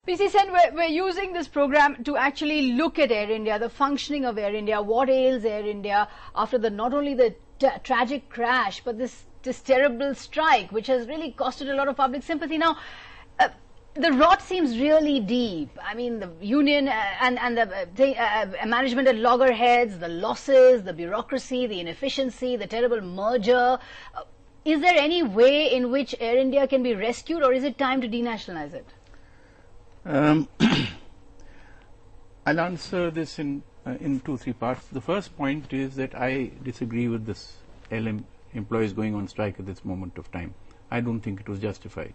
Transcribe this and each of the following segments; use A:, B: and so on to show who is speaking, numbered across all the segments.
A: PC Sen, we're using this program to actually look at Air India, the functioning of Air India, what ails Air India after not only the tragic crash, but this terrible strike, which has really costed a lot of public sympathy. Now, the rot seems really deep. I mean, the union and the management at loggerheads, the losses, the bureaucracy, the inefficiency, the terrible merger. Is there any way in which Air India can be rescued, or is it time to denationalize it?
B: I'll answer this in 2-3 parts. The first point is that I disagree with this LM employees going on strike at this moment of time. I don't think it was justified.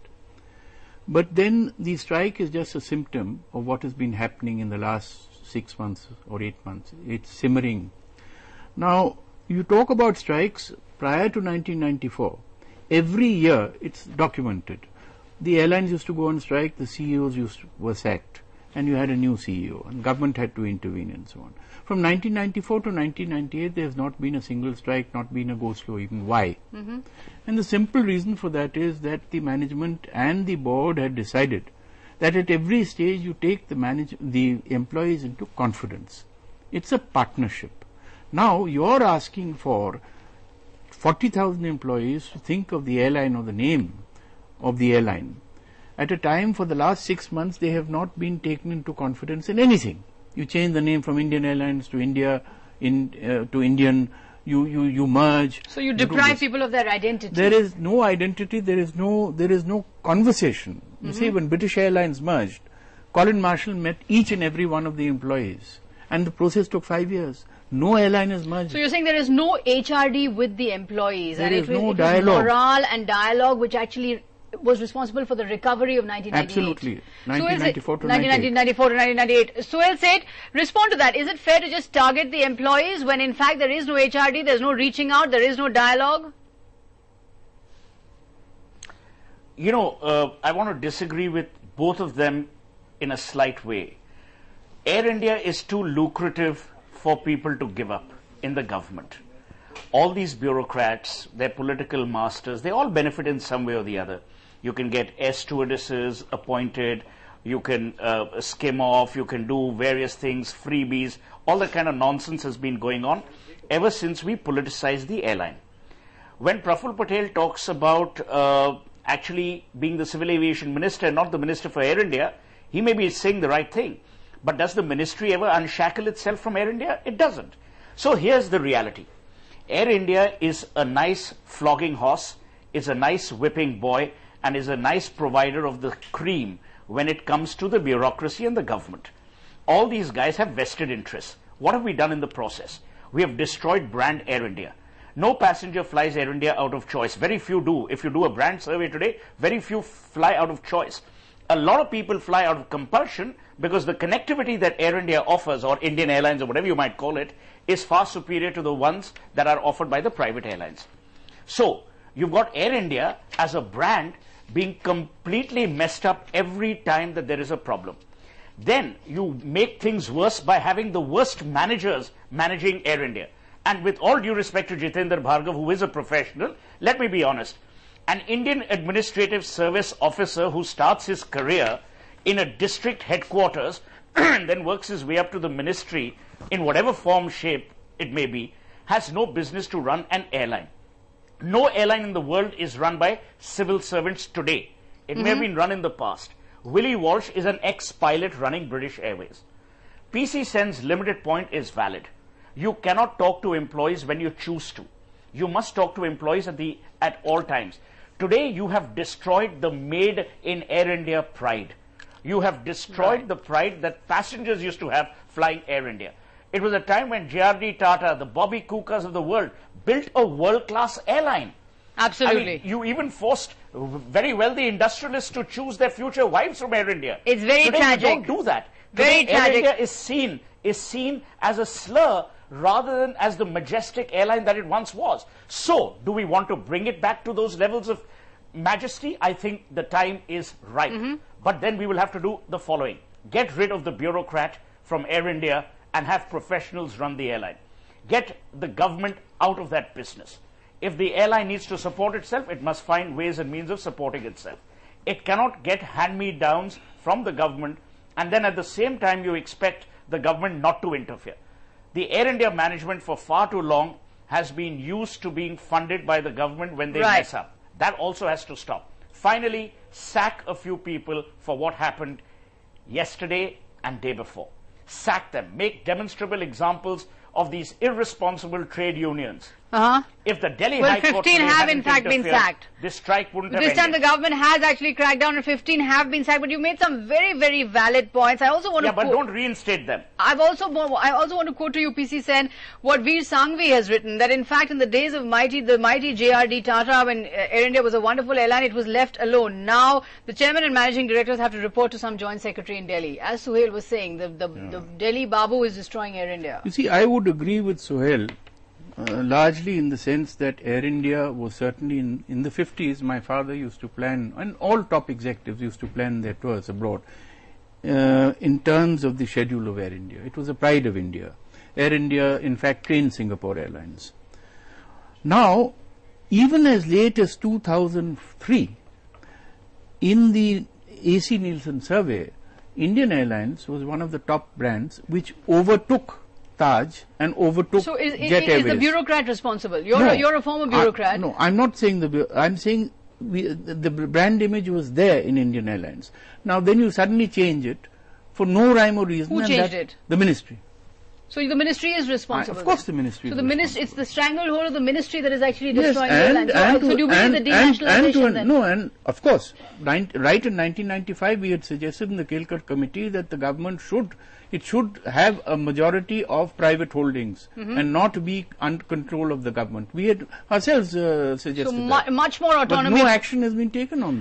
B: But then the strike is just a symptom of what has been happening in the last 6 months or 8 months. It's simmering. Now, you talk about strikes prior to 1994. Every year it's documented. The airlines used to go on strike, the CEOs were sacked, and you had a new CEO, and government had to intervene and so on. From 1994 to 1998, there has not been a single strike, not been a go-slow even. Why? And the simple reason for that is that the management and the board had decided that at every stage you take the employees into confidence. It's a partnership. Now you're asking for 40,000 employees to think of the airline or the name of the airline. At a time, for the last 6 months, they have not been taken into confidence in anything. You change the name from Indian Airlines to India, to Indian, you merge.
A: So you deprive people of their identity.
B: There is no identity, there is no conversation. You see, when British Airlines merged, Colin Marshall met each and every one of the employees, and the process took 5 years. No airline has merged.
A: So you're saying there is no HRD with the employees.
B: There is no dialogue.
A: Morale and dialogue which actually was responsible for the recovery of 1998.
B: Absolutely. 1994 to
A: 1994 to 1998. Suhail Seth, respond to that. Is it fair to just target the employees when in fact there is no HRD, there is no reaching out, there is no dialogue?
C: You know, I want to disagree with both of them in a slight way. Air India is too lucrative for people to give up in the government. All these bureaucrats, their political masters, they all benefit in some way or the other. You can get air stewardesses appointed, you can skim off, you can do various things, freebies, all that kind of nonsense has been going on ever since we politicized the airline. When Praful Patel talks about actually being the civil aviation minister, not the minister for Air India, he may be saying the right thing. But does the ministry ever unshackle itself from Air India? It doesn't. So here's the reality. Air India is a nice flogging horse, is a nice whipping boy, and is a nice provider of the cream when it comes to the bureaucracy and the government. All these guys have vested interests. What have we done in the process? We have destroyed brand Air India. No passenger flies Air India out of choice. Very few do. If you do a brand survey today, very few fly out of choice. A lot of people fly out of compulsion because the connectivity that Air India offers, or Indian Airlines or whatever you might call it, is far superior to the ones that are offered by the private airlines. So you've got Air India as a brand being completely messed up every time that there is a problem. Then you make things worse by having the worst managers managing Air India. And with all due respect to Jitendra Bhargav, who is a professional, let me be honest. An Indian Administrative Service officer who starts his career in a district headquarters and then works his way up to the ministry in whatever form, shape it may be, has no business to run an airline. No airline in the world is run by civil servants today. It may have been run in the past. Willie Walsh is an ex-pilot running British Airways. PC Sen's limited point is valid. You cannot talk to employees when you choose to. You must talk to employees at all times. Today you have destroyed the made in Air India pride. You have destroyed the pride that passengers used to have flying Air India. It was a time when J.R.D. Tata, the Bobby Kukas of the world, built a world-class airline.
A: Absolutely.
C: I mean, you even forced very wealthy industrialists to choose their future wives from Air India.
A: It's very
C: Today
A: tragic.
C: You don't do that.
A: Very
C: Today,
A: tragic.
C: Air India is seen as a slur rather than as the majestic airline that it once was. So, do we want to bring it back to those levels of majesty? I think the time is right. But then we will have to do the following. Get rid of the bureaucrat from Air India and have professionals run the airline. Get the government out of that business. If the airline needs to support itself, it must find ways and means of supporting itself. It cannot get hand-me-downs from the government and then at the same time you expect the government not to interfere. The Air India management for far too long has been used to being funded by the government when they mess up. That also has to stop. Finally, sack a few people for what happened yesterday and day before. Sack them. Make demonstrable examples of these irresponsible trade unions. If the Delhi High Court
A: 15 have in fact been sacked.
C: This strike wouldn't have
A: This time
C: ended.
A: the government has actually cracked down and 15 have been sacked. But you made some very, very valid points. I also want to
C: but don't reinstate them.
A: I also want to quote to you, PC Sen, what Veer Sanghvi has written, that in fact in the days of the mighty JRD Tata, when Air India was a wonderful airline, it was left alone. Now the chairman and managing directors have to report to some joint secretary in Delhi. As Suhail was saying, the Delhi Babu is destroying Air India.
B: You see, I would agree with Suhail. Largely in the sense that Air India was certainly in the 50s, my father used to plan, and all top executives used to plan their tours abroad in terms of the schedule of Air India. It was a pride of India. Air India, in fact, trained Singapore Airlines. Now, even as late as 2003, in the AC Nielsen survey, Indian Airlines was one of the top brands which overtook Taj and overtook
A: So is
B: Airways.
A: the bureaucrat responsible? You're a former bureaucrat.
B: No, I'm not saying I'm saying the brand image was there in Indian Airlines. Now then you suddenly change it for no rhyme or reason.
A: Who changed it?
B: The ministry.
A: So the ministry is responsible.
B: Of course the ministry
A: So
B: is
A: the
B: responsible.
A: it's the stranglehold of the ministry that is actually
B: Yes,
A: destroying airlines. So do you believe the denationalization then?
B: No, and of course, right in 1995 we had suggested in the Kilcut committee that the government should have a majority of private holdings and not be under control of the government. We had ourselves suggested
A: So
B: that.
A: much more autonomy.
B: But no action has been taken on that.